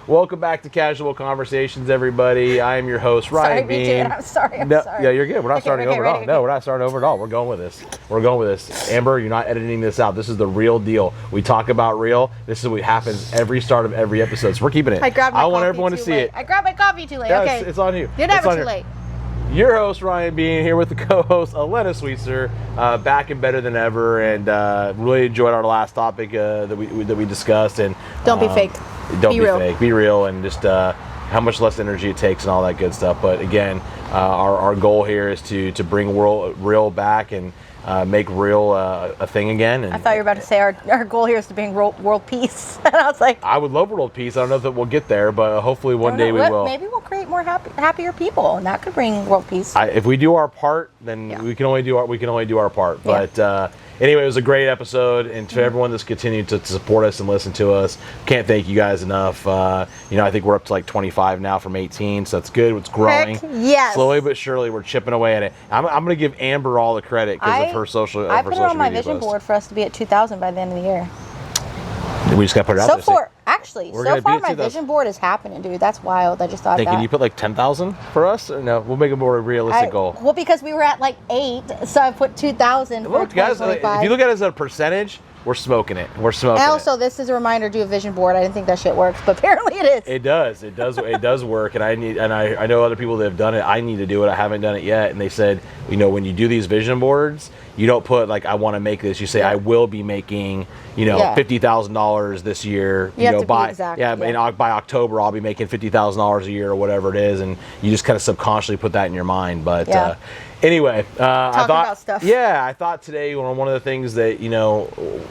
Welcome back to Casual Conversations, everybody. I am your host, Ryan Bean. I'm sorry. Yeah, you're good. We're not starting over at all. No, we're not starting over at all. We're going with this. Amber, you're not editing this out. This is the real deal. We talk about real. This is what happens every start of every episode. So we're keeping it. I want everyone to see it. I grabbed my coffee too late. Yeah, Okay. It's on you. You're never too late. Your host, Ryan Bean, here with the co-host, Elena Sweetser, back and better than ever, and really enjoyed our last topic that we discussed. And don't be fake. Don't be fake. Be real, and just how much less energy it takes and all that good stuff. But again, our goal here is to bring real back and make real a thing again. And I thought you were about to say our goal here is to bring world peace. And I was like, I would love world peace. I don't know if we'll get there, but hopefully one day we will. Maybe we'll create more happier people, and that could bring world peace. If we do our part, then we can only do our part. But anyway, it was a great episode, and to everyone that's continued to support us and listen to us, can't thank you guys enough. I think we're up to like 25 now from 18, so that's good. It's growing. Heck yes. Slowly but surely, we're chipping away at it. I'm going to give Amber all the credit because of her social. I put it on my vision board for us to be at 2,000 by the end of the year. We just got to put it out there. So far my vision board is happening, dude. That's wild. I just thought that. Can you put like 10,000 for us? Or no, we'll make a more realistic goal. Well, because we were at like 8, so I put 2,000 for 2025. If you look at it as a percentage, we're smoking it. And also, this is a reminder: do a vision board. I didn't think that shit works, but apparently it is. It does. It does work. And I know other people that have done it. I need to do it. I haven't done it yet. And they said, when you do these vision boards, you don't put like I want to make this. You say I will be making, $50,000 this year. By October I'll be making $50,000 a year or whatever it is, and you just kind of subconsciously put that in your mind. But anyway, about stuff. Yeah, I thought today one of the things that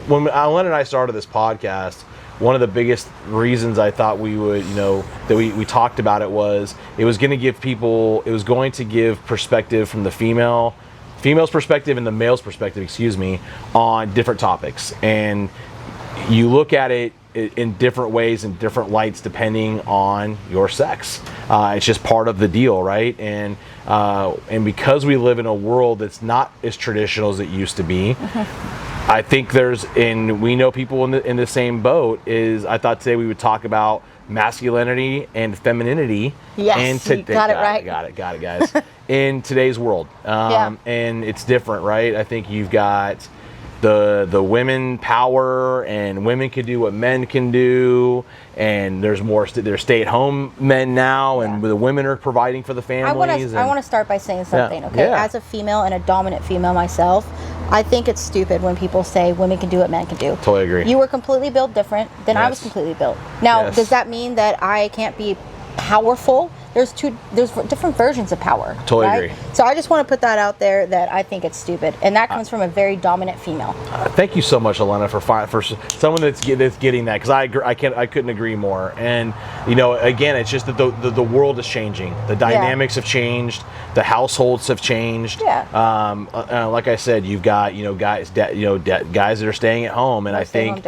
when Alan and I started this podcast, one of the biggest reasons I thought we would, that we talked about it was going to give perspective from the female's perspective and the male's perspective, on different topics. And you look at it in different ways and different lights depending on your sex. It's just part of the deal, right? And because we live in a world that's not as traditional as it used to be, I think we know people in the same boat. I thought today we would talk about masculinity and femininity. Yes, you got it right. Got it, guys. In today's world, and it's different, right? I think you've got the women power, and women can do what men can do, and there's stay-at-home men now, and the women are providing for the families. I want to start by saying something, okay? Yeah. As a female and a dominant female myself, I think it's stupid when people say women can do what men can do. Totally agree. You were completely built different than I was completely built. Now, does that mean that I can't be powerful? There's different versions of power. Totally agree. So I just want to put that out there that I think it's stupid, and that comes from a very dominant female. Thank you so much, Elena, for someone that's getting that, because I couldn't agree more. And again, it's just that the world is changing. The dynamics have changed. The households have changed. Yeah. Like I said, you've got guys that are staying at home, and I think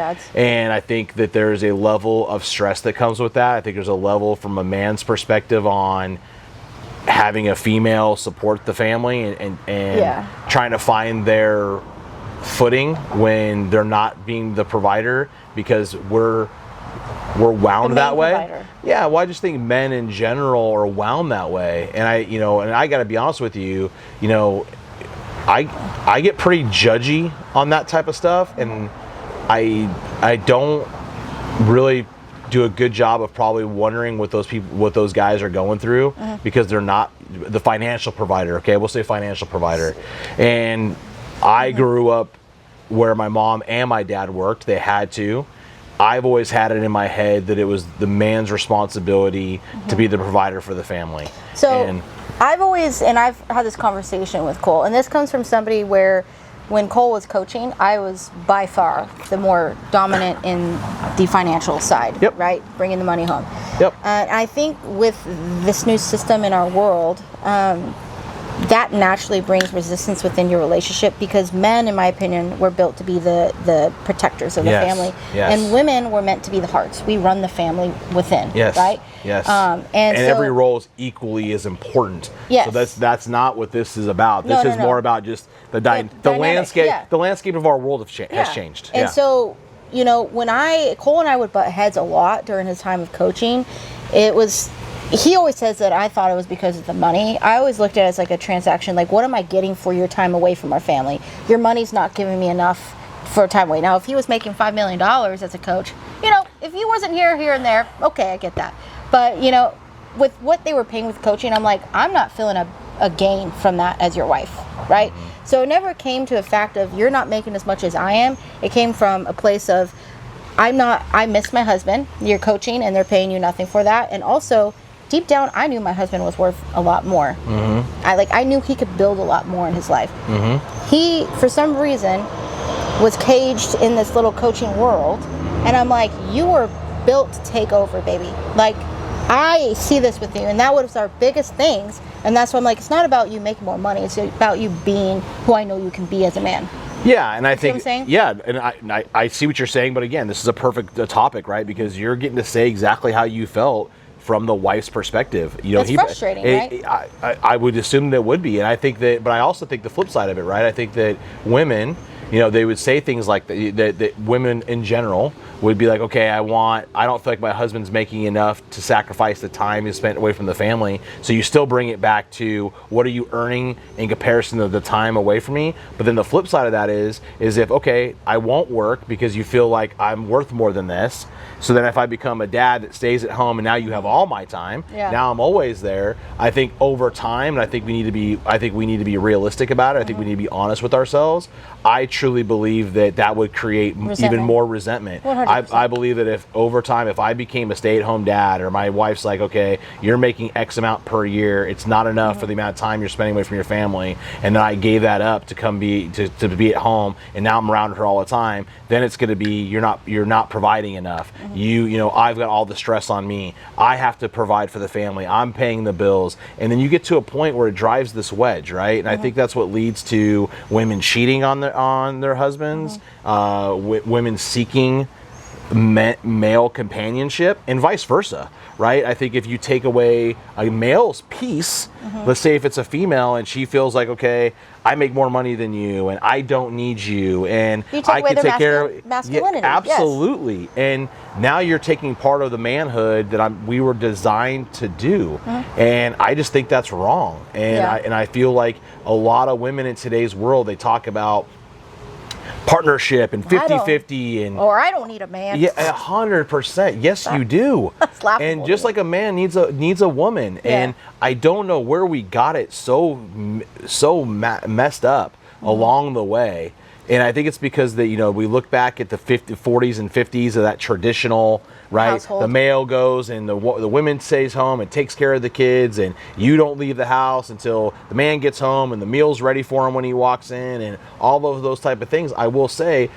that there's a level of stress that comes with that. I think there's a level from a man's perspective on having a female support the family and trying to find their footing when they're not being the provider, because we're wound that way. Provider. Yeah, well, I just think men in general are wound that way, and I got to be honest with you, I get pretty judgy on that type of stuff, and I don't really do a good job of probably wondering what those guys are going through, because they're not the financial provider. Okay, we'll say financial provider. And I grew up where my mom and my dad worked. They had to. I've always had it in my head that it was the man's responsibility to be the provider for the family. So I've had this conversation with Cole, and this comes from somebody where when Cole was coaching, I was by far the more dominant in the financial side, right? Bringing the money home. Yep. And I think with this new system in our world, that naturally brings resistance within your relationship, because men, in my opinion, were built to be the protectors of the family. Yes. And women were meant to be the hearts. We run the family within, right? Yes. And so, every role is equally as important. Yes. So that's not what this is about. This is more about just the landscape. Yeah. The landscape of our world has changed. And so you know, when Cole and I would butt heads a lot during his time of coaching, he always says that I thought it was because of the money. I always looked at it as like a transaction. Like, what am I getting for your time away from our family? Your money's not giving me enough for time away. Now, if he was making $5 million as a coach, you know, if he wasn't here and there, okay, I get that. But, you know, with what they were paying with coaching, I'm like, I'm not feeling a gain from that as your wife, right? So it never came to a fact of you're not making as much as I am. It came from a place of I miss my husband, you're coaching and they're paying you nothing for that. And also, deep down, I knew my husband was worth a lot more. I knew he could build a lot more in his life. He, for some reason, was caged in this little coaching world. And I'm like, you were built to take over, baby. Like, I see this with you. And that was our biggest things. And that's why I'm like, it's not about you making more money. It's about you being who I know you can be as a man. Yeah, and I think, what I'm saying? yeah, and I see what you're saying, but again, this is a perfect topic, right? Because you're getting to say exactly how you felt from the wife's perspective. You know, it's frustrating, right? I would assume that it would be, and I think that, but I also think the flip side of it, right? I think that women, you know, they would say things like that women in general would be like, okay, I don't feel like my husband's making enough to sacrifice the time he spent away from the family. So you still bring it back to what are you earning in comparison to the time away from me? But then the flip side of that is if, okay, I won't work because you feel like I'm worth more than this. So then if I become a dad that stays at home and now you have all my time, now I'm always there. I think over time, and I think we need to be realistic about it. I think we need to be honest with ourselves. I truly believe that would create even more resentment. 100%. I believe that if over time, if I became a stay-at-home dad, or my wife's like, okay, you're making X amount per year, it's not enough for the amount of time you're spending away from your family, and then I gave that up to come be at home, and now I'm around her all the time, then it's going to be you're not providing enough. You know, I've got all the stress on me. I have to provide for the family. I'm paying the bills, and then you get to a point where it drives this wedge, right? And I think that's what leads to women cheating on their husbands, women seeking male companionship, and vice versa, right? I think if you take away a male's piece, let's say if it's a female and she feels like, okay, I make more money than you and I don't need you and I can take care of masculinity. Yeah, absolutely. Yes. And now you're taking part of the manhood that we were designed to do. And I just think that's wrong. And I feel like a lot of women in today's world, they talk about partnership and 50-50 and or I don't need a man. Yeah, 100%. Yes, you do. That's laughable. And just like a man needs a woman, and I don't know where we got it so messed up along the way. And I think it's because that, you know, we look back at the 40s and 50s of that traditional, right? Household. The male goes and the woman stays home and takes care of the kids, and you don't leave the house until the man gets home and the meal's ready for him when he walks in, and all of those type of things. I will say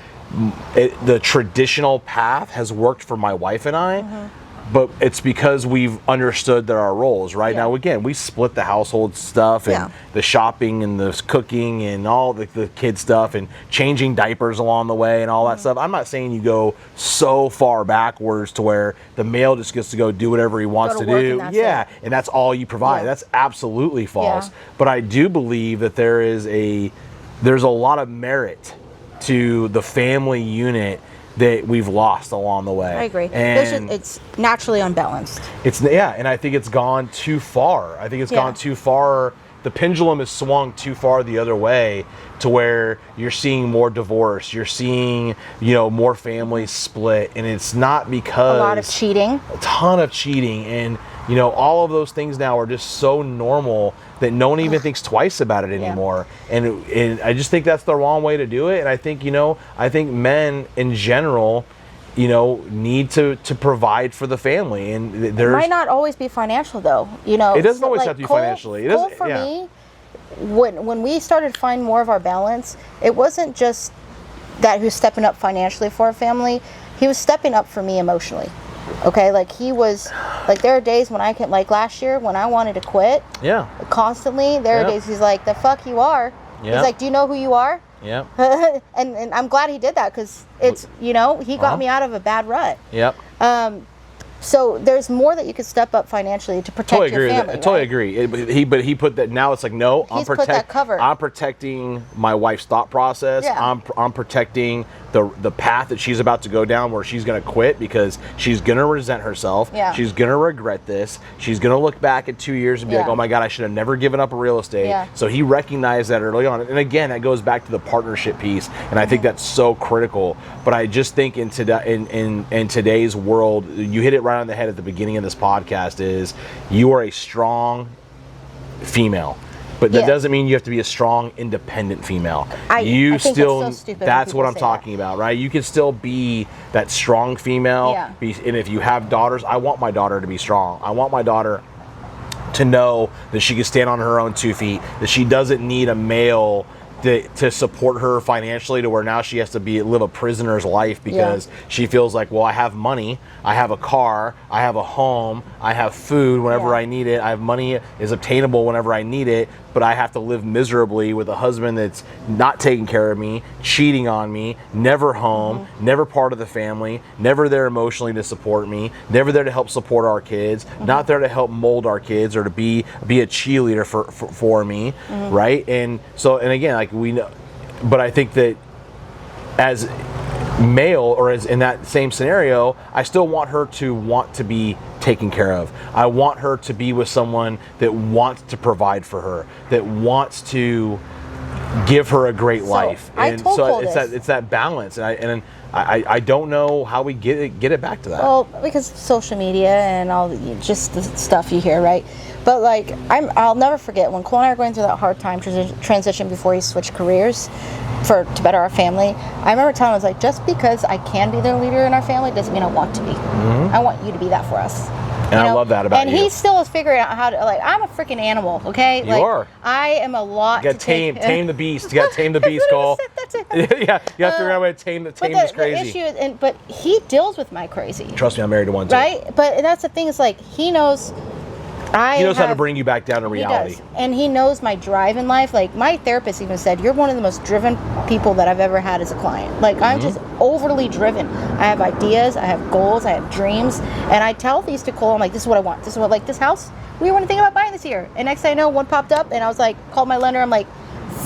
the traditional path has worked for my wife and I. But it's because we've understood that our roles, right? Now, again, we split the household stuff and the shopping and the cooking and all the kid stuff and changing diapers along the way and all that stuff. I'm not saying you go so far backwards to where the male just gets to go do whatever he wants to do. And that's all you provide. That's absolutely false. But I do believe that there's a lot of merit to the family unit that we've lost along the way. I agree. And it's naturally unbalanced. And I think it's gone too far. I think it's gone too far. The pendulum has swung too far the other way to where you're seeing more divorce. You're seeing, you know, more families split, and it's not because a lot of cheating. A ton of cheating, and you know, all of those things now are just so normal that no one even thinks twice about it anymore. And I just think that's the wrong way to do it. And I think, you know, men in general, you know, need to provide for the family. And it might not always be financial, though. You know, it doesn't always have to be financially. Cole, for me, when we started to find more of our balance, it wasn't just that he was stepping up financially for our family. He was stepping up for me emotionally. Okay, like he was, like there are days when I can, like last year when I wanted to quit. Constantly, there are days he's like, "The fuck you are." He's like, "Do you know who you are?" And I'm glad he did that because it's, you know, he got me out of a bad rut. So there's more that you could step up financially to protect your family. I totally agree. But he put that. Now it's like, no, put that cover. I'm protecting my wife's thought process. I'm protecting the path that she's about to go down, where she's going to quit because she's going to resent herself. Yeah. She's going to regret this. She's going to look back in 2 years and be like, oh my God, I should have never given up a reil estate. Yeah. So he recognized that early on. And again, that goes back to the partnership piece. And I think that's so critical. But I just think in today's world, you hit it right on the head at the beginning of this podcast, is you are a strong female. But that doesn't mean you have to be a strong, independent female. I think that's so stupid that's when what I'm people say talking about, right? You can still be that strong female. Yeah. And if you have daughters, I want my daughter to be strong. I want my daughter to know that she can stand on her own 2 feet, that she doesn't need a male to support her financially, to where now she has to live a prisoner's life because she feels like, well, I have money, I have a car, I have a home, I have food whenever I need it, I have money is obtainable whenever I need it, but I have to live miserably with a husband that's not taking care of me, cheating on me, never home, never part of the family, never there emotionally to support me, never there to help support our kids, not there to help mold our kids or to be a cheerleader for me, right? And so, and again, like we know, but I think that as male, or as in that same scenario, I still want her to want to be taken care of. I want her to be with someone that wants to provide for her, that wants to give her a great life. And so it's that balance, and I don't know how we get it back to that. Well, because of social media and all just the stuff you hear, right? But like, I'll never forget when Cole and I were going through that hard time transition before he switched careers to better our family. I remember telling him, I was like, just because I can be the leader in our family doesn't mean I want to be. I want you to be that for us. And I love that about you. And he still is figuring out how to, like, I'm a freaking animal, okay? You are. I am a lot. You got to tame the beast. You got to tame the beast, Cole. That's it. Yeah, you have to figure out a way to tame this crazy. The issue is, but he deals with my crazy. Trust me, I'm married to one too. Right? But that's the thing, is like, he knows how to bring you back down to reality. He does. And he knows my drive in life. Like, my therapist even said, you're one of the most driven people that I've ever had as a client. Like, I'm just overly driven. I have ideas, I have goals, I have dreams. And I tell these to Cole, I'm like, this is what I want. This is what, like, this house, we were thinking about buying this year. And next thing I know, one popped up, and I was like, called my lender, I'm like,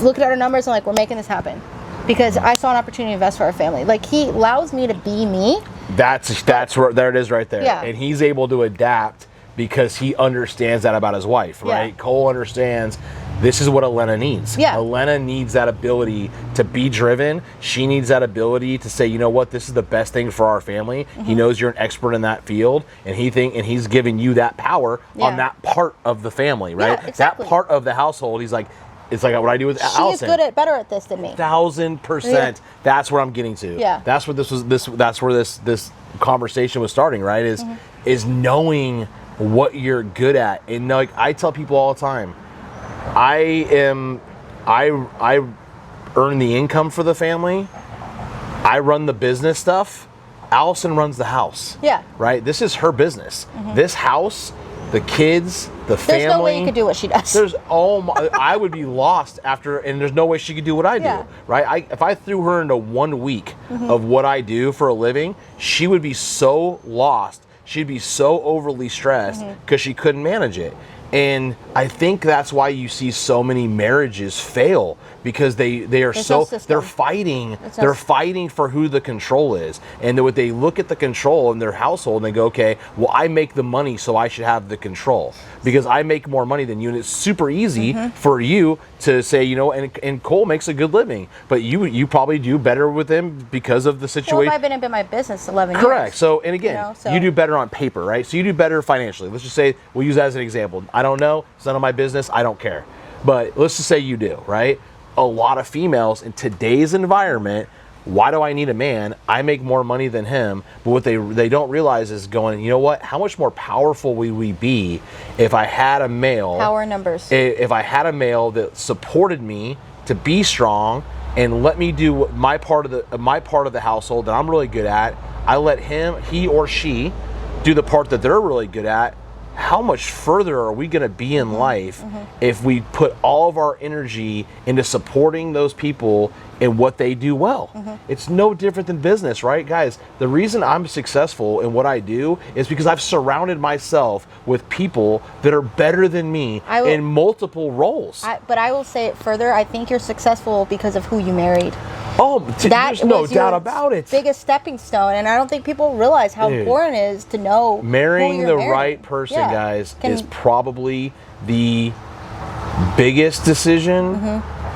looking at our numbers, I'm like, we're making this happen. Because I saw an opportunity to invest for our family. Like, he allows me to be me. That's where, there it is right there. Yeah. And he's able to adapt because he understands that about his wife, right? Yeah. Cole understands this is what Elena needs. Yeah. Elena needs that ability to be driven. She needs that ability to say, you know what, this is the best thing for our family. He knows you're an expert in that field, and he's giving you that power on that part of the family, right? Yeah, exactly. That part of the household. He's like, it's like what I do with Allison. She is better at this than me. 1000%. Yeah. That's where I'm getting to. Yeah. That's what that's where this conversation was starting, right? Is knowing what you're good at. And like I tell people all the time, I earn the income for the family. I run the business stuff. Allison runs the house. Yeah. Right? This is her business. This house, the kids, the family. There's no way you could do what she does. I would be lost after, and there's no way she could do what I do, right? If I threw her into 1 week of what I do for a living, she would be so lost. She'd be so overly stressed because she couldn't manage it. And I think that's why you see so many marriages fail, because they're fighting for who the control is. And then they look at the control in their household and they go, okay, well, I make the money, so I should have the control because I make more money than you. And it's super easy for you to say, you know, and Cole makes a good living, but you probably do better with him because of the situation. Well, I've been in my business 11 years. Correct. So, and again, you do better on paper, right? So you do better financially. Let's just say, we'll use that as an example. I don't know. It's none of my business. I don't care. But let's just say you do, right? A lot of females in today's environment, why do I need a man? I make more money than him. But what they don't realize is going, you know what? How much more powerful would we be if I had a male? Power numbers. If I had a male that supported me to be strong and let me do my part of the household that I'm really good at. I let he or she, do the part that they're really good at. How much further are we going to be in life if we put all of our energy into supporting those people in what they do well? It's no different than business, right, guys? The reason I'm successful in what I do is because I've surrounded myself with people that are better than me in multiple roles. But I will say it further. I think you're successful because of who you married. Oh, there's no was doubt your about it. biggest stepping stone, and I don't think people realize how important it is to know marrying who the you're marrying. right person, guys, is probably the biggest decision,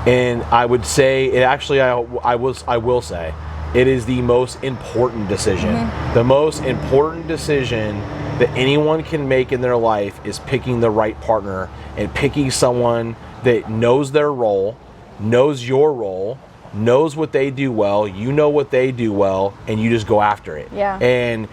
and I would say it actually. I will say it is the most important decision. The most important decision that anyone can make in their life is picking the right partner and picking someone that knows their role, knows your role, knows what they do well, you know what they do well, and you just go after it. Yeah. And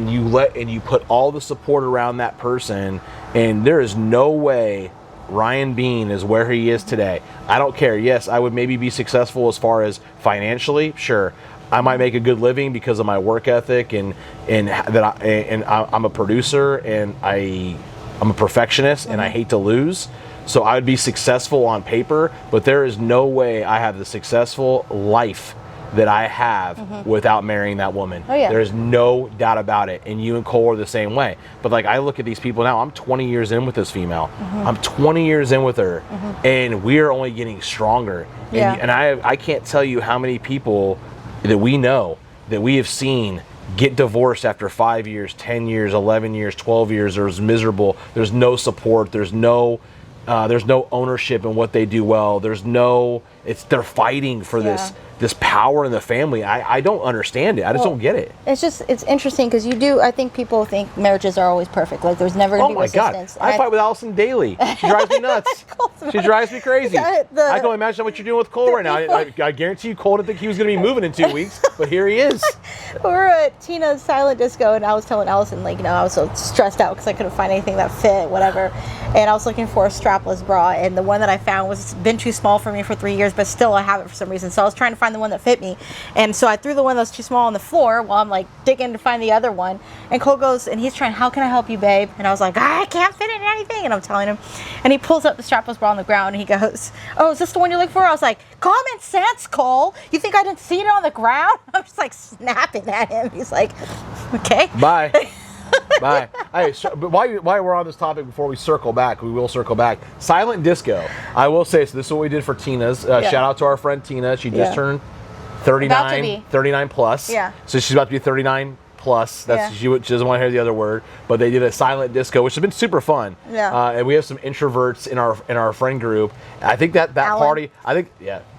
you put all the support around that person, and there is no way Ryan Bean is where he is today. I don't care. Yes, I would maybe be successful as far as financially, sure. I might make a good living because of my work ethic and I'm a producer and I'm a perfectionist and I hate to lose. So I would be successful on paper, but there is no way I have the successful life that I have without marrying that woman. Oh, yeah. There's no doubt about it. And you and Cole are the same way. But like I look at these people now, I'm 20 years in with this female. I'm 20 years in with her, and we are only getting stronger. Yeah. And I can't tell you how many people that we know, that we have seen get divorced after 5 years, 10 years, 11 years, 12 years. There's miserable. There's no support. There's no ownership in what they do well. They're fighting for this power in the family. I don't understand it. I just don't get it. It's interesting because I think people think marriages are always perfect. Like there's never going to be resistance. God. I fight with Allison daily. She drives me nuts. She drives me crazy. I can only imagine what you're doing with Cole right now. I guarantee you Cole didn't think he was going to be moving in 2 weeks, but here he is. We were at Tina's silent disco, and I was telling Allison, I was so stressed out because I couldn't find anything that fit, whatever. And I was looking for a strapless bra, and the one that I found was been too small for me for 3 years, but still I have it for some reason. So I was trying to find the one that fit me, and so I threw the one that was too small on the floor while I'm digging to find the other one. And Cole goes, and he's trying, how can I help you, babe? And I was like, I can't fit in anything. And I'm telling him, and he pulls up the strapless bra on the ground, and he goes, oh, is this the one you're looking for? I was like, common sense, Cole. You think I didn't see it on the ground? I'm just snapping at him. He's like, okay. Bye. Bye. Hey, but while we're on this topic, before we circle back, we will circle back. Silent disco. I will say, so this is what we did for Tina's. Shout out to our friend Tina. She just turned 39 plus. Yeah. So she's about to be 39 plus. She doesn't want to hear the other word. But they did a silent disco, which has been super fun. Yeah. And we have some introverts in our friend group. I think that party.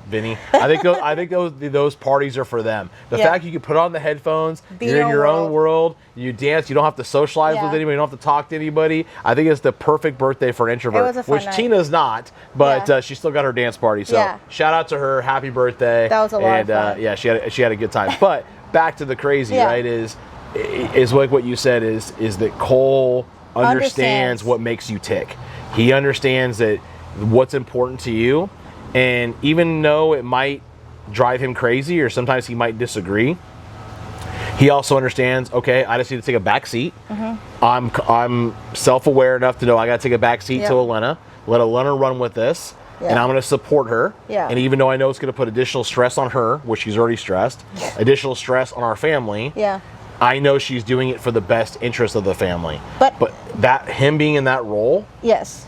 Vinny. I think those parties are for them. The fact you can put on the headphones, you're in your own world, you dance, you don't have to socialize with anybody, you don't have to talk to anybody. I think it's the perfect birthday for an introvert, it was a fun night. Tina's not, but she still got her dance party. So shout out to her, happy birthday. That was a lot of fun. She had a good time. But back to the crazy, right? Is like what you said is that Cole understands what makes you tick. He understands that what's important to you. And even though it might drive him crazy or sometimes he might disagree, he also understands, okay, I just need to take a back seat. I'm self-aware enough to know I got to take a back seat to Elena. Let Elena run with this. And I'm going to support her. And even though I know it's going to put additional stress on her, which she's already stressed, additional stress on our family, I know she's doing it for the best interest of the family. But that him being in that role,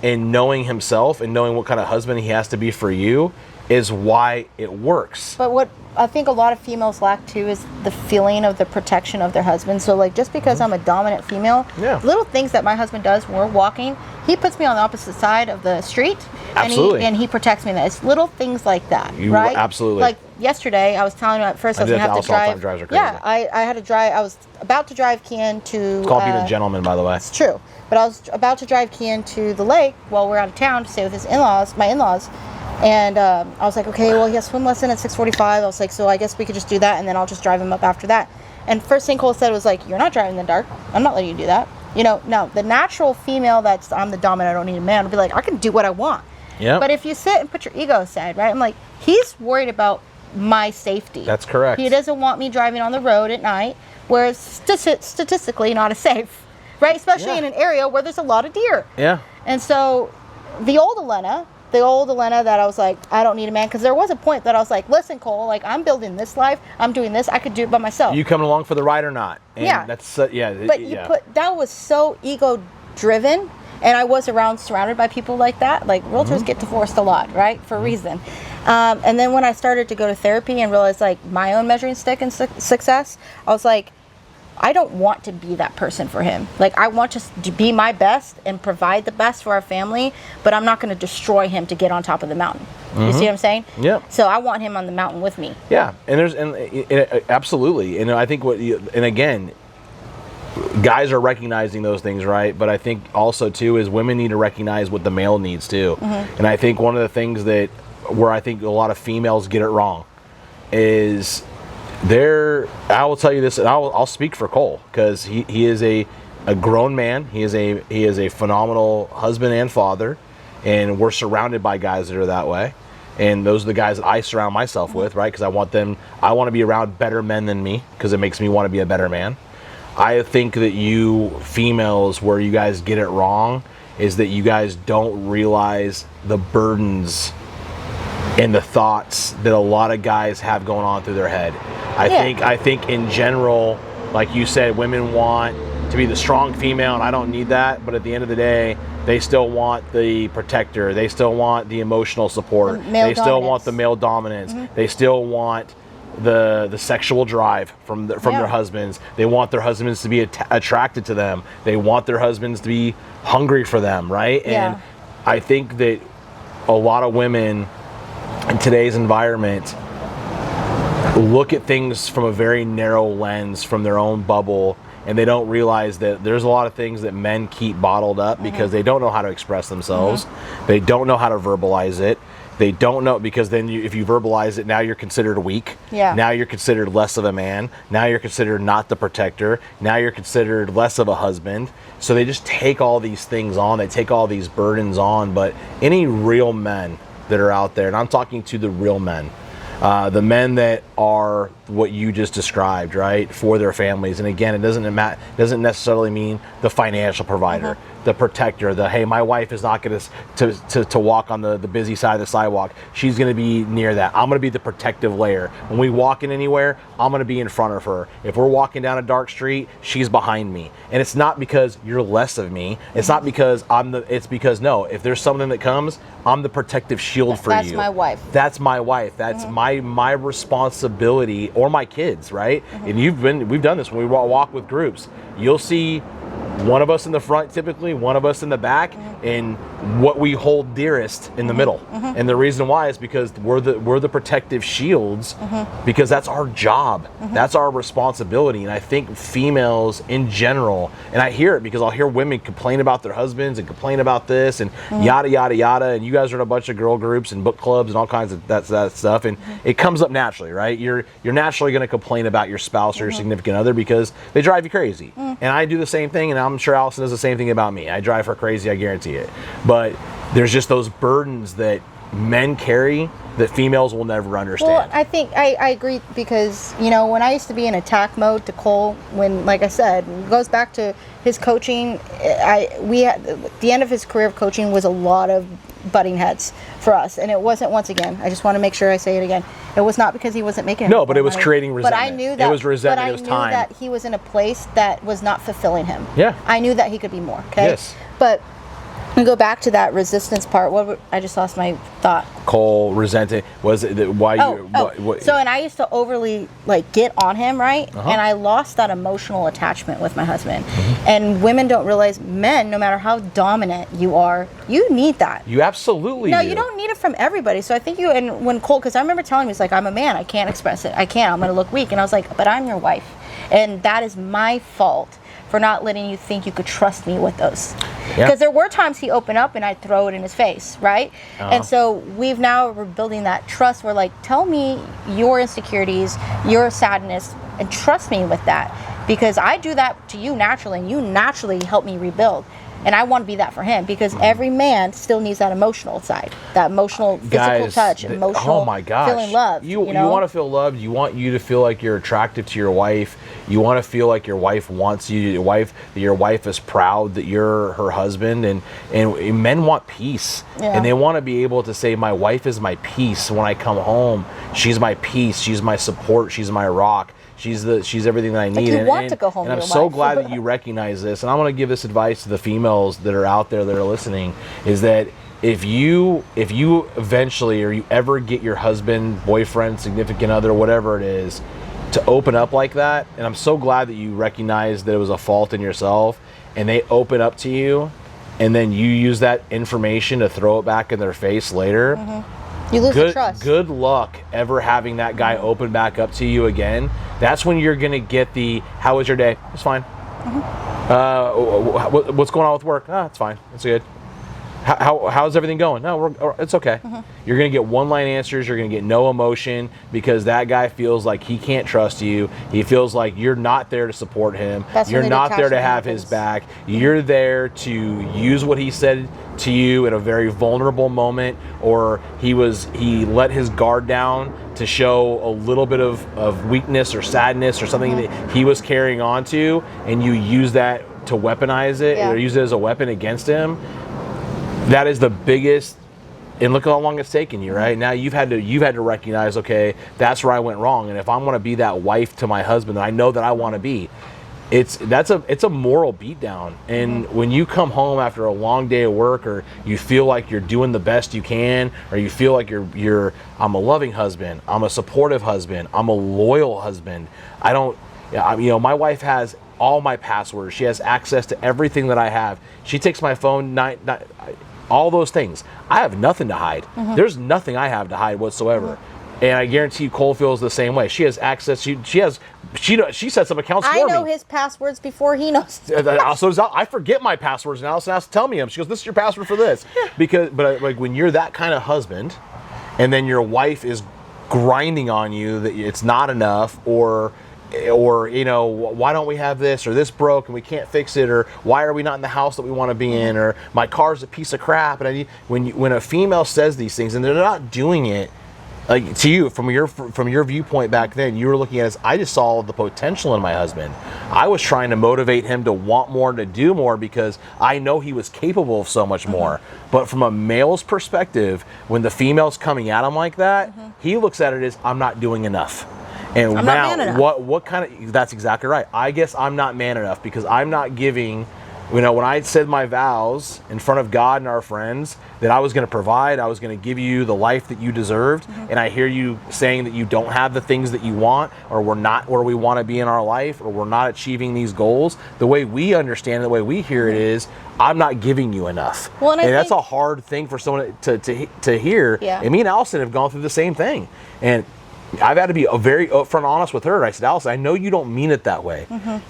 and knowing himself and knowing what kind of husband he has to be for you is why it works. But what I think a lot of females lack too is the feeling of the protection of their husband. So just because I'm a dominant female, little things that my husband does when we're walking, he puts me on the opposite side of the street. Absolutely. And he protects me. It's little things like that, right? Absolutely. Like yesterday, I was telling you at first I was going to have to drive. Drives are crazy. I had to drive. I was about to drive Kian to... Call being a gentleman, by the way. It's true. But I was about to drive Kian to the lake while we're out of town to stay with my in-laws. And I was like, okay, well, he has swim lesson at 6:45. I was like, so I guess we could just do that, and then I'll just drive him up after that. And first thing Cole said was like, you're not driving in the dark. I'm not letting you do that. No, the natural female I'm the dominant, I don't need a man, will be like, I can do what I want. Yeah. But if you sit and put your ego aside, right? I'm like, he's worried about my safety. That's correct. He doesn't want me driving on the road at night where it's statistically not as safe, right? Especially in an area where there's a lot of deer. Yeah. And so the old Elena that I was like, I don't need a man, because there was a point that I was like, listen, Cole, I'm building this life, I'm doing this, I could do it by myself. You coming along for the ride or not? And that's But that was so ego driven And I was surrounded by people like that. Like realtors get divorced a lot, right? For a reason. And then when I started to go to therapy and realize like my own measuring stick and success, I was like, I don't want to be that person for him. Like, I want to be my best and provide the best for our family, but I'm not going to destroy him to get on top of the mountain. You see what I'm saying? Yeah. So I want him on the mountain with me. Yeah, and absolutely. And I think and again, guys are recognizing those things, right? But I think also too is women need to recognize what the male needs too. And I think one of the things where I think a lot of females get it wrong is I will tell you this, and I'll speak for Cole, because he is a grown man. He is a phenomenal husband and father, and we're surrounded by guys that are that way. And those are the guys that I surround myself with, right? Because I want to be around better men than me, because it makes me want to be a better man. I think that you females, where you guys get it wrong, is that you guys don't realize the burdens and the thoughts that a lot of guys have going on through their head. I think in general, like you said, women want to be the strong female, and I don't need that. But at the end of the day, they still want the protector. They still want the emotional support. They still want the male dominance. They still want the sexual drive from their husbands. They want their husbands to be attracted to them. They want their husbands to be hungry for them, right? And I think that a lot of women in today's environment look at things from a very narrow lens, from their own bubble, and they don't realize that there's a lot of things that men keep bottled up because they don't know how to express themselves. They don't know how to verbalize it. They don't know, because then if you verbalize it, now you're considered weak. Now you're considered less of a man. Now you're considered not the protector. Now you're considered less of a husband. So they just take all these things on. They take all these burdens on. But any real men that are out there, and I'm talking to the real men, the men that are what you just described, right, for their families. And again, it doesn't necessarily mean the financial provider, the protector, hey, my wife is not going to walk on the busy side of the sidewalk. She's going to be near that. I'm going to be the protective layer. When we walk in anywhere, I'm going to be in front of her. If we're walking down a dark street, she's behind me. And it's not because you're less of me. It's not because it's because, no, if there's something that comes, I'm the protective shield for you. That's my wife. That's my wife. That's my responsibility, or my kids, right? And we've done this when we walk with groups. You'll see one of us in the front, typically one of us in the back, and what we hold dearest in the middle. And the reason why is because we're the protective shields, because that's our job. That's our responsibility. And I think females in general, and I hear it because I'll hear women complain about their husbands and complain about this and yada yada yada, and you guys are in a bunch of girl groups and book clubs and all kinds of that stuff, and it comes up naturally, right? You're naturally going to complain about your spouse or your significant other because they drive you crazy. And I do the same thing, and I'm sure Allison does the same thing about me. I drive her crazy, I guarantee it. But there's just those burdens that men carry that females will never understand. Well, I think I agree, because when I used to be in attack mode to Cole, when, like I said, it goes back to his coaching. The end of his career of coaching was a lot of butting heads for us, and it wasn't, once again, I just want to make sure I say it again, it was not because he wasn't making but it was creating resentment. But I knew that it was resentment. It was time. I knew that he was in a place that was not fulfilling him. Yeah. I knew that he could be more. Okay. Yes. But and go back to that resistance part. I just lost my thought. Cole resented. Was it why you? What? So, and I used to overly get on him, right? And I lost that emotional attachment with my husband. And women don't realize, men, no matter how dominant you are, you need that. You absolutely do. You don't need it from everybody. So I think and when Cole, because I remember telling him, he's like, I'm a man, I can't express it. I'm going to look weak. And I was like, but I'm your wife, and that is my fault for not letting you think you could trust me with those. Because there were times he opened up and I'd throw it in his face, right? And so we're building that trust where, tell me your insecurities, your sadness, and trust me with that. Because I do that to you naturally, and you naturally help me rebuild. And I want to be that for him, because every man still needs that emotional side, that emotional physical touch, emotional feeling loved. You want to feel loved. You want you to feel like you're attractive to your wife. You want to feel like your wife wants you. Your wife is proud that you're her husband. And men want peace, and they want to be able to say, my wife is my peace. When I come home, she's my peace. She's my support. She's my rock. She's everything that I need. you want to go home and to I'm your so wife. glad that you recognize this. And I want to give this advice to the females that are out there that are listening, is that if you eventually, or you ever get your husband, boyfriend, significant other, whatever it is, to open up like that, and I'm so glad that you recognize that it was a fault in yourself, and they open up to you, and then you use that information to throw it back in their face later. You lose the trust. Good luck ever having that guy open back up to you again. That's when you're gonna get the, how was your day? It's fine. What's going on with work? It's fine. It's good. How's everything going? No, it's okay. You're going to get one-line answers. You're going to get no emotion, because that guy feels like he can't trust you. He feels like you're not there to support him. You're not there to have his back. You're there to use what he said to you in a very vulnerable moment, or he let his guard down to show a little bit of weakness or sadness or something that he was carrying on to, and you use that to weaponize it, or use it as a weapon against him. That is the biggest, and look how long it's taken you, right? Now you've had to recognize, okay, that's where I went wrong. And if I want to be that wife to my husband that I know that I want to be, it's a moral beatdown. And when you come home after a long day of work, or you feel like you're doing the best you can, or you feel like I'm a loving husband, I'm a supportive husband, I'm a loyal husband. My wife has all my passwords. She has access to everything that I have. She takes my phone, all those things. I have nothing to hide. There's nothing I have to hide whatsoever. And I guarantee you Cole feels the same way. She has access. She sets up accounts for me. I know his passwords before he knows. I forget my passwords, and Allison has to tell me them. She goes, "This is your password for this." But like, when you're that kind of husband, and then your wife is grinding on you that it's not enough, or why don't we have this, or this broke and we can't fix it, or why are we not in the house that we want to be in, or my car's a piece of crap. And when a female says these things, and they're not doing it like to you from your viewpoint back then, you were looking at it as, I just saw the potential in my husband. I was trying to motivate him to want more and to do more, because I know he was capable of so much more. But from a male's perspective, when the female's coming at him like that, he looks at it as, I'm not doing enough. And I'm not man enough. What kind of, that's exactly right. I guess I'm not man enough, because I'm not giving, when I said my vows in front of God and our friends that I was going to provide, I was going to give you the life that you deserved, and I hear you saying that you don't have the things that you want, or we're not where we want to be in our life, or we're not achieving these goals, the way we understand it, the way we hear it is, I'm not giving you enough. Well, and that's a hard thing for someone to hear. Yeah. And me and Allison have gone through the same thing. And I've had to be very upfront and honest with her. I said, Allison, I know you don't mean it that way.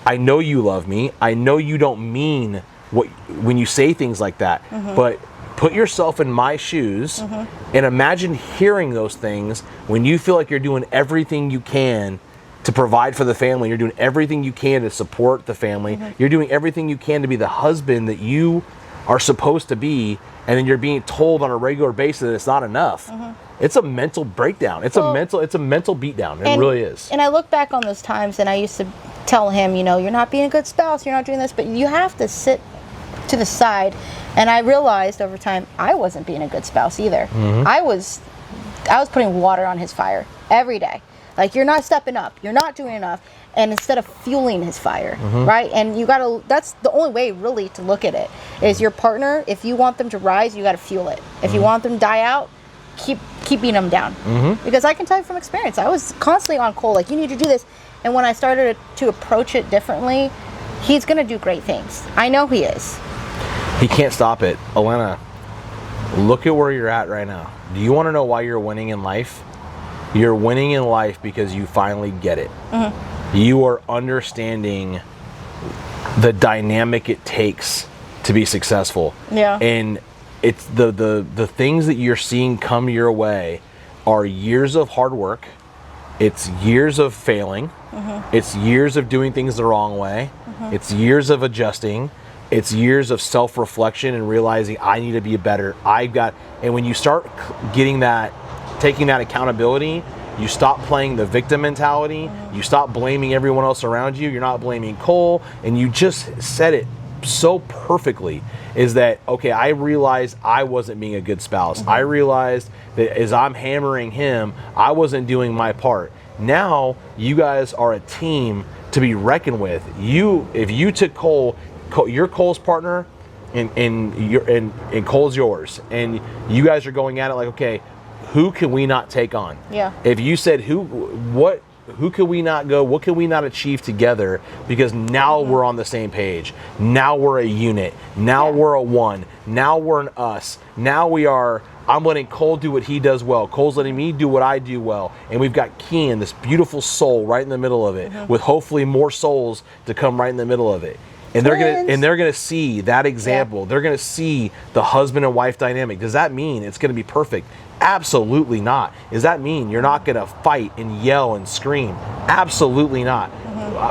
I know you love me. I know you don't mean when you say things like that. But put yourself in my shoes and imagine hearing those things when you feel like you're doing everything you can to provide for the family. You're doing everything you can to support the family. You're doing everything you can to be the husband that you are supposed to be, and then you're being told on a regular basis that it's not enough. It's a mental breakdown. It's a mental beatdown. It really is. And I look back on those times, and I used to tell him, you're not being a good spouse, you're not doing this, but you have to sit to the side. And I realized over time, I wasn't being a good spouse either. I was putting water on his fire every day. Like, you're not stepping up, you're not doing enough. And instead of fueling his fire, right? And that's the only way really to look at it, is your partner, if you want them to rise, you got to fuel it. If you want them to die out, keep beating them down. Because I can tell you from experience, I was constantly on Cole, like, you need to do this. And when I started to approach it differently, he's going to do great things. I know he is. He can't stop it. Elena, look at where you're at right now. Do you want to know why you're winning in life? You're winning in life because you finally get it. You are understanding the dynamic it takes to be successful. Yeah. And it's the things that you're seeing come your way are years of hard work. It's years of failing. It's years of doing things the wrong way. It's years of adjusting. It's years of self-reflection and realizing I need to be better. And when you start taking that accountability, you stop playing the victim mentality. You stop blaming everyone else around you. You're not blaming Cole. And you just said it so perfectly, is that, okay, I realized I wasn't being a good spouse. I realized that as I'm hammering him, I wasn't doing my part. Now you guys are a team to be reckoned with. If you took Cole, you're Cole's partner, and Cole's yours, and you guys are going at it like, okay, who can we not take on? Yeah. If you said who can we not go? What can we not achieve together? Because now we're on the same page. Now we're a unit. Now we're a one. Now we're an us. Now we are. I'm letting Cole do what he does well. Cole's letting me do what I do well. And we've got Kean, this beautiful soul, right in the middle of it, with hopefully more souls to come right in the middle of it. And they're gonna see that example. Yeah. They're gonna see the husband and wife dynamic. Does that mean it's gonna be perfect? Absolutely not. Does that mean you're not gonna fight and yell and scream? Absolutely not.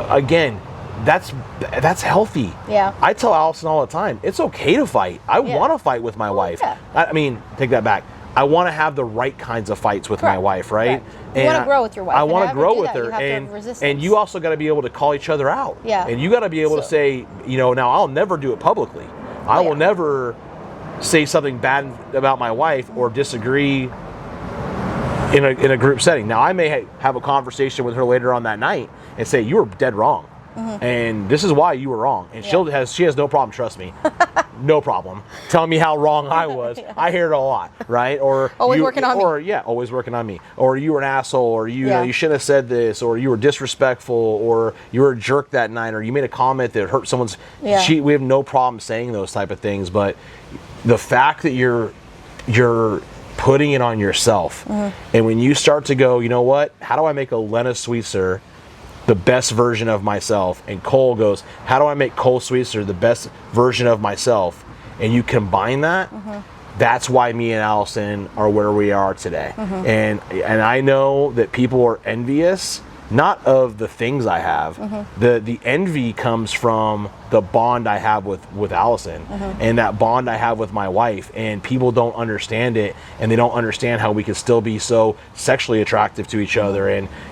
Again, that's healthy. Yeah. I tell Allison all the time, it's okay to fight. I want to fight with my wife. Yeah. I mean, take that back. I want to have the right kinds of fights with my wife, right? You want to grow with your wife. I want to grow with her, you and you also got to be able to call each other out. Yeah. And you got to be able to say, now I'll never do it publicly. I will never say something bad about my wife or disagree in a group setting. Now I may have a conversation with her later on that night and say, you were dead wrong. And this is why you were wrong. And she has no problem, trust me. No problem. Telling me how wrong I was. I hear it a lot, right? Or always working on me. Or always working on me. Or you were an asshole, or you shouldn't have said this, or you were disrespectful, or you were a jerk that night, or you made a comment that hurt someone's. We have no problem saying those type of things, but the fact that you're putting it on yourself, and when you start to go, you know what? How do I make Elena Sweetser the best version of myself? And Cole goes, how do I make Cole Sweetser the best version of myself? And you combine that, that's why me and Allison are where we are today. And I know that people are envious, not of the things I have. The envy comes from the bond I have with Allison, and that bond I have with my wife. And people don't understand it, and they don't understand how we can still be so sexually attractive to each other,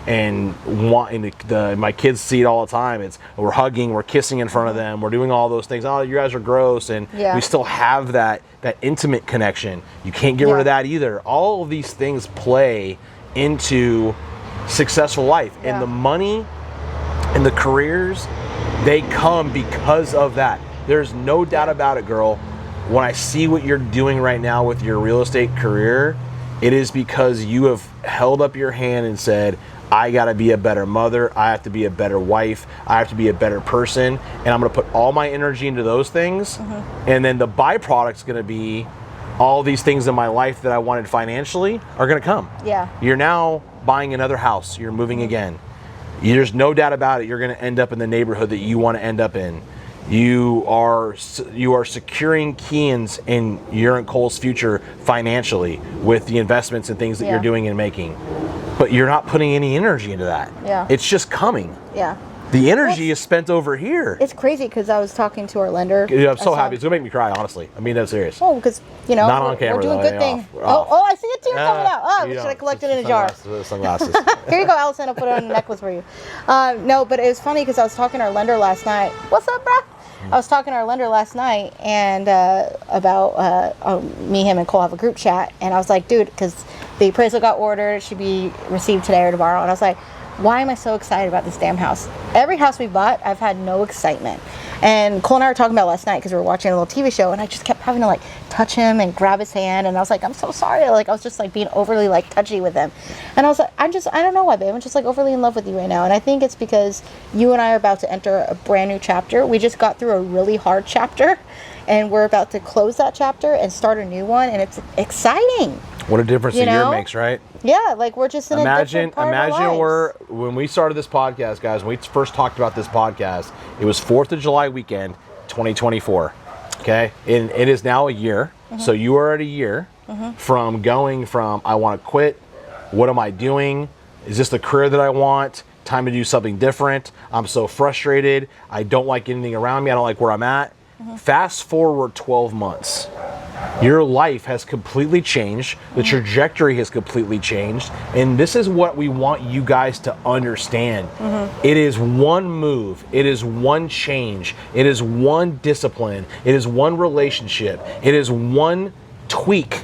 and wanting my kids see it all the time. We're hugging, we're kissing in front of them, we're doing all those things. Oh, you guys are gross, and we still have that intimate connection. You can't get rid of that either. All of these things play into successful life, and the money and the careers, they come because of that. There's no doubt about it, girl. When I see what you're doing right now with your real estate career, it is because you have held up your hand and said, I got to be a better mother, I have to be a better wife, I have to be a better person, and I'm going to put all my energy into those things, and then the byproduct's going to be all these things in my life that I wanted financially are going to come. You're now buying another house, you're moving again. There's no doubt about it, you're going to end up in the neighborhood that you want to end up in. You are securing Kean's and your and Cole's future financially with the investments and things that you're doing and making. But you're not putting any energy into that. It's just coming. The energy is spent over here. It's crazy because I was talking to our lender. I'm so happy. It's going to make me cry, honestly. I mean, that's serious. Oh, because, not on camera, we're doing good things. Oh, I see a tear coming out. Oh, should I collect it in a jar? Sunglasses. Here you go, Allison. I'll put it on a necklace for you. No, but it was funny because I was talking to our lender last night. What's up, bro? I was talking to our lender last night and about me, him, and Cole have a group chat. And I was like, dude, because the appraisal got ordered. It should be received today or tomorrow. And I was like, why am I so excited about this damn house? Every house we bought, I've had no excitement. And Cole and I were talking about last night because we were watching a little TV show, and I just kept having to touch him and grab his hand, and I was like, I'm so sorry. I was just being overly touchy with him. And I was like, I don't know why, babe. I'm just overly in love with you right now. And I think it's because you and I are about to enter a brand new chapter. We just got through a really hard chapter, and we're about to close that chapter and start a new one, and it's exciting. What a difference a year makes, right? Yeah, we're just in a different part of our lives. When we started this podcast, guys, when we first talked about this podcast, it was 4th of July weekend, 2024. Okay? And it is now a year. So you are at a year from going from, I want to quit, what am I doing? Is this the career that I want? Time to do something different. I'm so frustrated. I don't like anything around me. I don't like where I'm at. Fast forward 12 months. Your life has completely changed. The trajectory has completely changed. And this is what we want you guys to understand. It is one move. It is one change. It is one discipline. It is one relationship. It is one tweak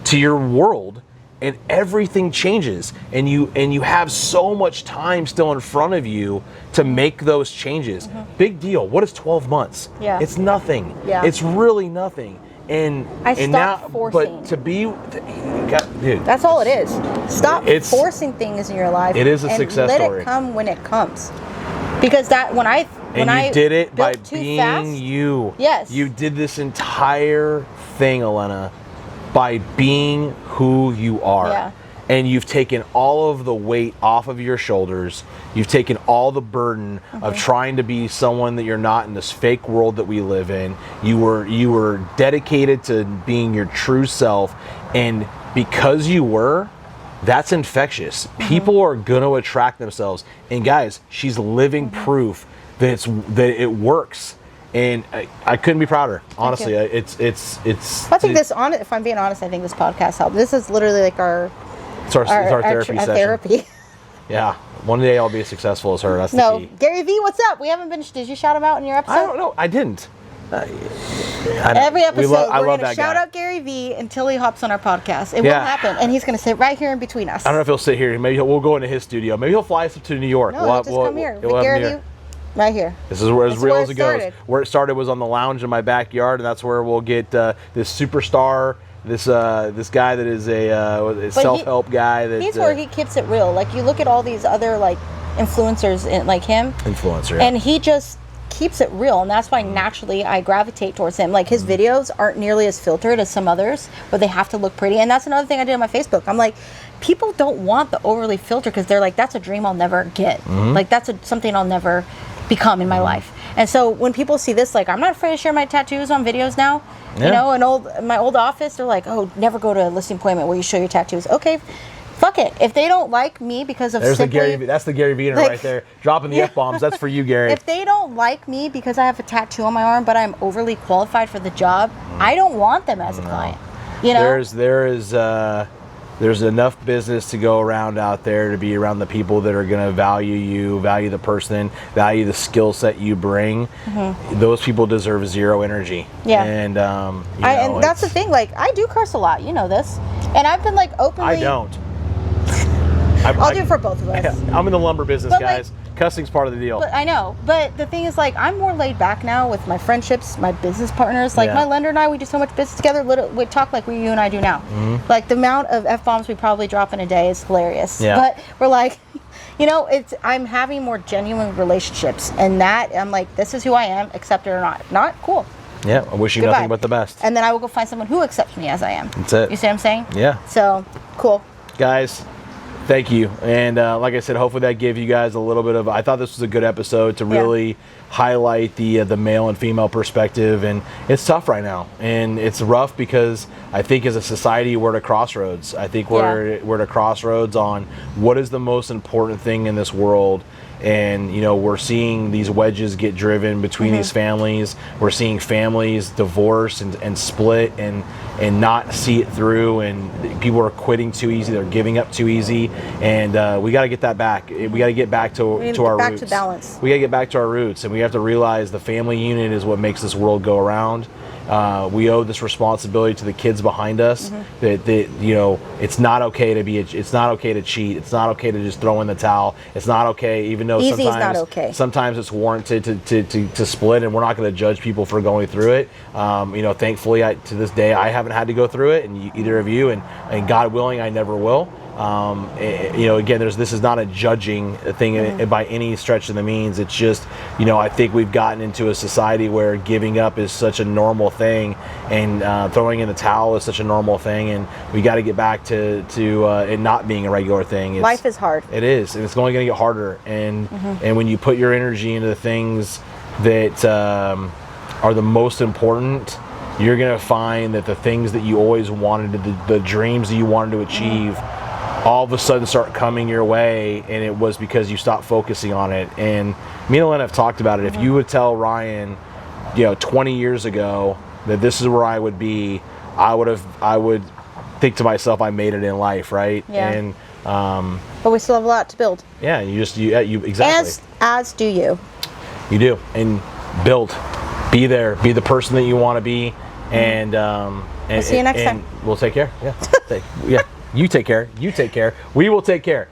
to your world. and everything changes, and you have so much time still in front of you to make those changes. Big deal. What is 12 months? Yeah. It's nothing. Yeah. It's really nothing. And I and stopped now, forcing. but to be, dude, That's all it is. Stop It's- forcing things in your life. It is a and success let story. it come when it comes. Because that when I did it by built too being fast, you. Yes. You did this entire thing, Elena, by being who you are. Yeah. And you've taken all of the weight off of your shoulders. You've taken all the burden of trying to be someone that you're not in this fake world that we live in. You were dedicated to being your true self, and because you were, that's infectious. People are going to attract themselves. And guys, she's living proof that it works. And I couldn't be prouder. Honestly, you. it's. I think if I'm being honest, I think this podcast helped. This is literally like It's our therapy session. Therapy. Yeah. One day I'll be as successful as her. That's the No, key. Gary V, what's up? We haven't been. Did you shout him out in your episode? I don't know. I didn't. I know. Every episode, I we're love going to that shout guy. out Gary V until he hops on our podcast. It Yeah. will happen, and he's going to sit right here in between us. I don't know if he'll sit here. Maybe we'll go into his studio. Maybe he'll fly us up to New York. No, he'll just come here. we'll have him Gary here. V, right here. This is where as That's real where as it it goes. started. Where it started was on the lounge in my backyard, and that's where we'll get this superstar, this guy that is a self-help guy. That He's where he keeps it real. Like you look at all these other like influencers like him, influencer, yeah. and he just keeps it real, and that's why naturally I gravitate towards him. Like his videos aren't nearly as filtered as some others, where they have to look pretty. And that's another thing I did on my Facebook. I'm like, people don't want the overly filtered because they're like, that's a dream I'll never get. Like that's something I'll never become in my life. And so when people see this, like I'm not afraid to share my tattoos on videos now. Yeah. You know, my old office, they're like, oh, never go to a listing appointment where you show your tattoos. Okay, fuck it. If they don't like me because of There's simply, the Gary V. That's the Gary Vee like- right there, dropping the f-bombs. That's for you, Gary. if they don't like me because I have a tattoo on my arm, but I'm overly qualified for the job, I don't want them as a client. You know, There's enough business to go around out there to be around the people that are going to value you, value the person, value the skill set you bring. Those people deserve zero energy. Yeah. And and that's the thing. Like I do curse a lot. You know this, and I've been like openly. I don't. I'll do it for both of us. I'm in the lumber business, But, like- guys. Cussing's part of the deal. But I know. But the thing is, like, I'm more laid back now with my friendships, my business partners. Like, Yeah. my lender and I, we do so much business together. We talk like you and I do now. Like, the amount of F-bombs we probably drop in a day is hilarious. Yeah. But we're like, you know, I'm having more genuine relationships. And that, I'm like, this is who I am, accept it or not. Not cool. Yeah, I wish you Goodbye. nothing but the best. And then I will go find someone who accepts me as I am. That's it. You see what I'm saying? Yeah. So, cool. Guys, thank you. And like I said, hopefully that gave you guys a little bit of, I thought this was a good episode to really highlight the male and female perspective. And it's tough right now. And it's rough because I think as a society, we're at a crossroads. I think we're at a crossroads on what is the most important thing in this world. And, you know, we're seeing these wedges get driven between these families. We're seeing families divorce and split and not see it through. And people are quitting too easy. They're giving up too easy. And we got to get that back. We got to get back to our roots. Back to balance. We got to get back to our roots. And we have to realize the family unit is what makes this world go around. We owe this responsibility to the kids behind us that you know, it's not okay to it's not okay to cheat. It's not okay to just throw in the towel. It's not okay, even though Easy is not okay. Sometimes it's warranted to split, and we're not going to judge people for going through it. You know, thankfully, to this day, I haven't had to go through it, and either of you, and God willing, I never will. You know, again, this is not a judging thing by any stretch of the means. It's just, you know, I think we've gotten into a society where giving up is such a normal thing, and throwing in the towel is such a normal thing, and we got to get back to it not being a regular thing. Life is hard. It is, and it's only going to get harder. And when you put your energy into the things that are the most important, you're going to find that the things that you always wanted, the dreams that you wanted to achieve, all of a sudden start coming your way, and it was because you stopped focusing on it. And me and Ellen have talked about it. If you would tell Ryan, you know, 20 years ago that this is where I would be, I would think to myself, I made it in life, right? Yeah. And But we still have a lot to build. yeah, you exactly. As do you. You do, and build, be there, be the person that you want to be, and We'll see you next time. We'll take care. Yeah, yeah. You take care. You take care. We will take care.